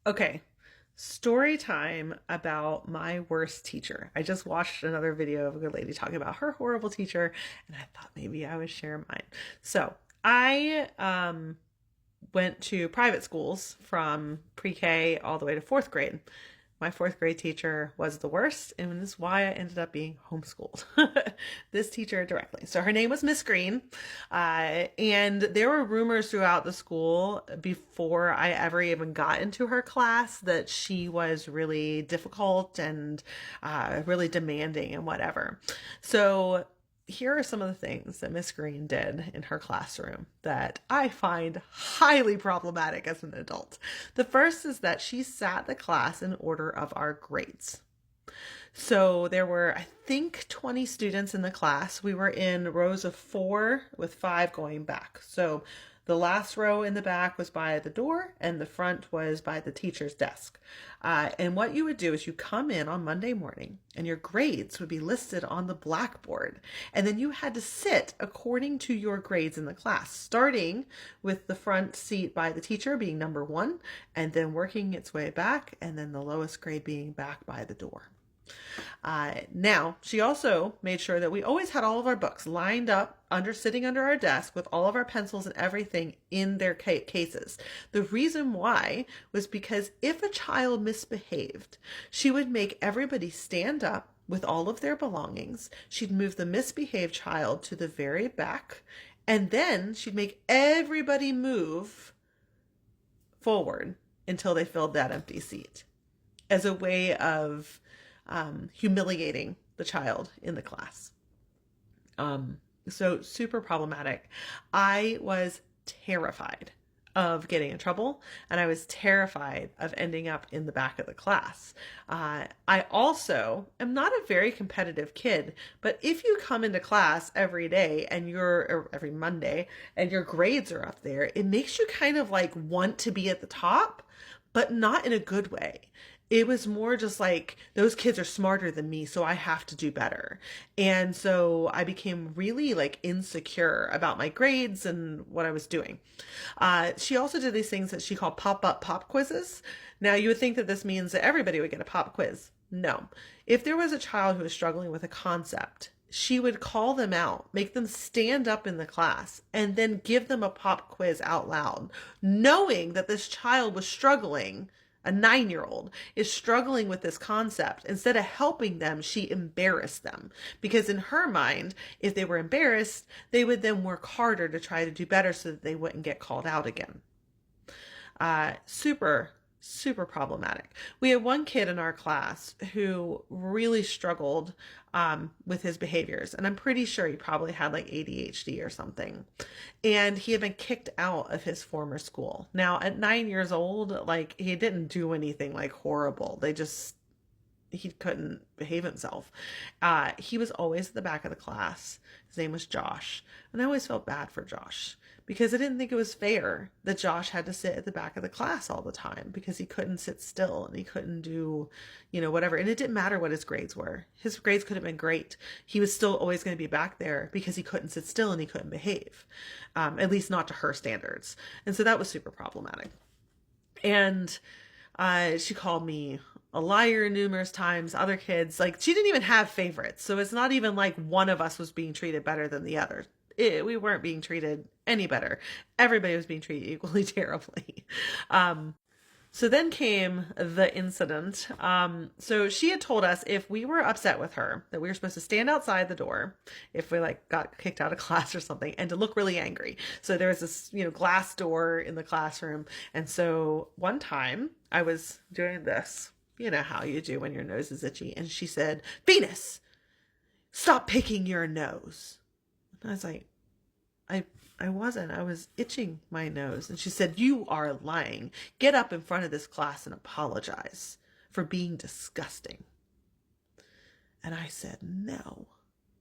Okay, story time about my worst teacher. I just watched another video of a good lady talking about her horrible teacher, and I thought maybe I would share mine. So I went to private schools from pre-K all the way to fourth grade. My fourth grade teacher was the worst, and this is why I ended up being homeschooled. This teacher directly. So her name was Miss Green, and there were rumors throughout the school before I ever even got into her class that she was really difficult and really demanding and whatever. So here are some of the things that Miss Green did in her classroom that I find highly problematic as an adult. The first is that she sat the class in order of our grades. So there were, I think, 20 students in the class. We were in rows of four with five going back. So the last row in the back was by the door, and the front was by the teacher's desk. And what you would do is you come in on Monday morning, and your grades would be listed on the blackboard. And then you had to sit according to your grades in the class, starting with the front seat by the teacher being number one, and then working its way back, and then the lowest grade being back by the door. Now, she also made sure that we always had all of our books lined up sitting under our desk with all of our pencils and everything in their cases. The reason why was because if a child misbehaved, she would make everybody stand up with all of their belongings. She'd move the misbehaved child to the very back, and then she'd make everybody move forward until they filled that empty seat as a way of humiliating the child in the class. So super problematic. I was terrified of getting in trouble, and I was terrified of ending up in the back of the class. I also am not a very competitive kid, but if you come into class every day or every Monday and your grades are up there, it makes you kind of like want to be at the top, but not in a good way. It was more just like those kids are smarter than me, so I have to do better. And so I became really like insecure about my grades and what I was doing. She also did these things that she called pop-up pop quizzes. Now you would think that this means that everybody would get a pop quiz. No. If there was a child who was struggling with a concept, she would call them out, make them stand up in the class, and then give them a pop quiz out loud, knowing that this child was struggling. A 9-year-old is struggling with this concept. Instead of helping them, she embarrassed them. Because in her mind, if they were embarrassed, they would then work harder to try to do better so that they wouldn't get called out again. Super, super problematic. We had one kid in our class who really struggled with his behaviors, and I'm pretty sure he probably had like ADHD or something. And he had been kicked out of his former school. Now, at 9 years old, like he didn't do anything like horrible. He couldn't behave himself. He was always at the back of the class. His name was Josh. And I always felt bad for Josh because I didn't think it was fair that Josh had to sit at the back of the class all the time because he couldn't sit still and he couldn't do, whatever. And it didn't matter what his grades were. His grades could have been great. He was still always going to be back there because he couldn't sit still and he couldn't behave, at least not to her standards. And so that was super problematic. And she called me a liar numerous times. Other kids, like she didn't even have favorites. So it's not even like one of us was being treated better than the other. We weren't being treated any better. Everybody was being treated equally terribly. So then came the incident. So she had told us if we were upset with her, that we were supposed to stand outside the door if we like got kicked out of class or something, and to look really angry. So there was this, glass door in the classroom. And so one time I was doing this, how you do when your nose is itchy. And she said, "Venus, stop picking your nose." And I was like, I wasn't. I was itching my nose. And she said, "You are lying. Get up in front of this class and apologize for being disgusting." And I said, "No,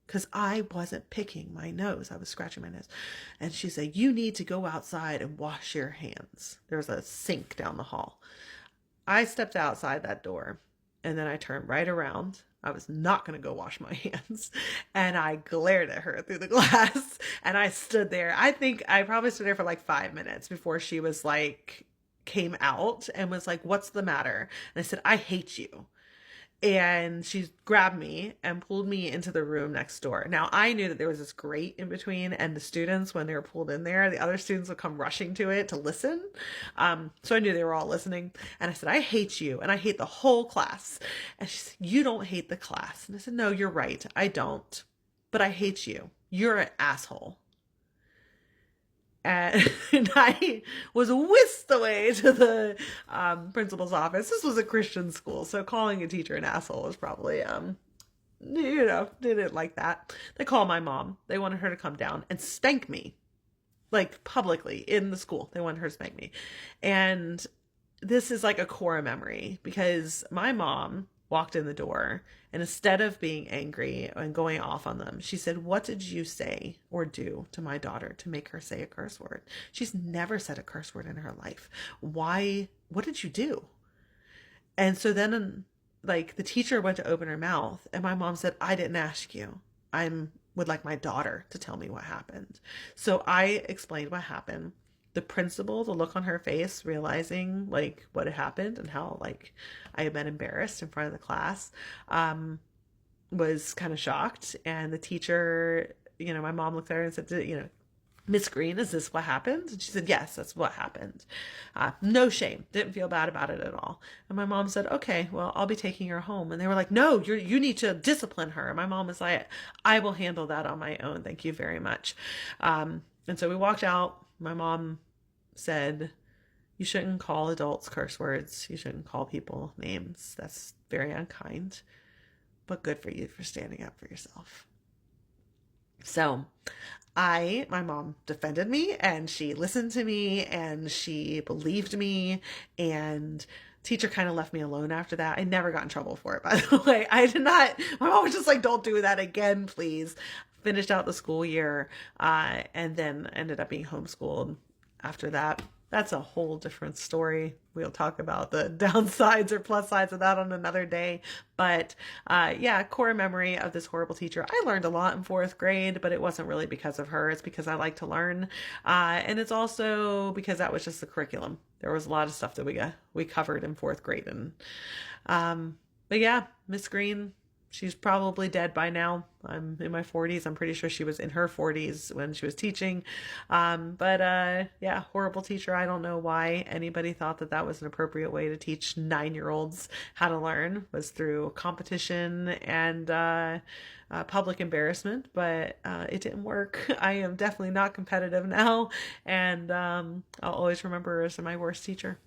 because I wasn't picking my nose. I was scratching my nose." And she said, "You need to go outside and wash your hands." There was a sink down the hall. I stepped outside that door and then I turned right around. I was not going to go wash my hands. And I glared at her through the glass and I stood there. I think I probably stood there for like 5 minutes before she was like, came out and was like, "What's the matter?" And I said, "I hate you." And she grabbed me and pulled me into the room next door. Now, I knew that there was this grate in between, and the students, when they were pulled in there, the other students would come rushing to it to listen. So I knew they were all listening. And I said, "I hate you, and I hate the whole class." And she said, "You don't hate the class." And I said, "No, you're right. I don't. But I hate you. You're an asshole." And I was whisked away to the principal's office. This was a Christian school, so calling a teacher an asshole was probably, they didn't like that. They called my mom. They wanted her to come down and spank me, like publicly in the school. They wanted her to spank me. And this is like a core memory because my mom walked in the door and instead of being angry and going off on them, she said, "What did you say or do to my daughter to make her say a curse word? She's never said a curse word in her life. Why? What did you do?" And so then, like, the teacher went to open her mouth, and my mom said, "I didn't ask you. I would like my daughter to tell me what happened." So I explained what happened. The principal, the look on her face, realizing like what had happened and how like I had been embarrassed in front of the class, was kind of shocked. And the teacher, my mom looked at her and said, "Miss Green, is this what happened?" And she said, "Yes, that's what happened." No shame. Didn't feel bad about it at all. And my mom said, "Okay, well, I'll be taking her home." And they were like, "No, you need to discipline her." And my mom was like, "I will handle that on my own. Thank you very much." And so we walked out. My mom said, "You shouldn't call adults curse words. You shouldn't call people names. That's very unkind. But good for you for standing up for yourself." So my mom defended me and she listened to me and she believed me, and teacher kind of left me alone after that. I never got in trouble for it, by the way. I did not. My mom was just like, "Don't do that again, please." Finished out the school year, and then ended up being homeschooled after that. That's a whole different story. We'll talk about the downsides or plus sides of that on another day. But yeah, core memory of this horrible teacher. I learned a lot in fourth grade, but it wasn't really because of her. It's because I like to learn. And it's also because that was just the curriculum. There was a lot of stuff that we covered in fourth grade. And but yeah, Miss Green, she's probably dead by now. I'm in my 40s. I'm pretty sure she was in her 40s when she was teaching. But yeah, horrible teacher. I don't know why anybody thought that that was an appropriate way to teach 9-year-olds how to learn, was through competition and public embarrassment, but it didn't work. I am definitely not competitive now, and I'll always remember her as my worst teacher.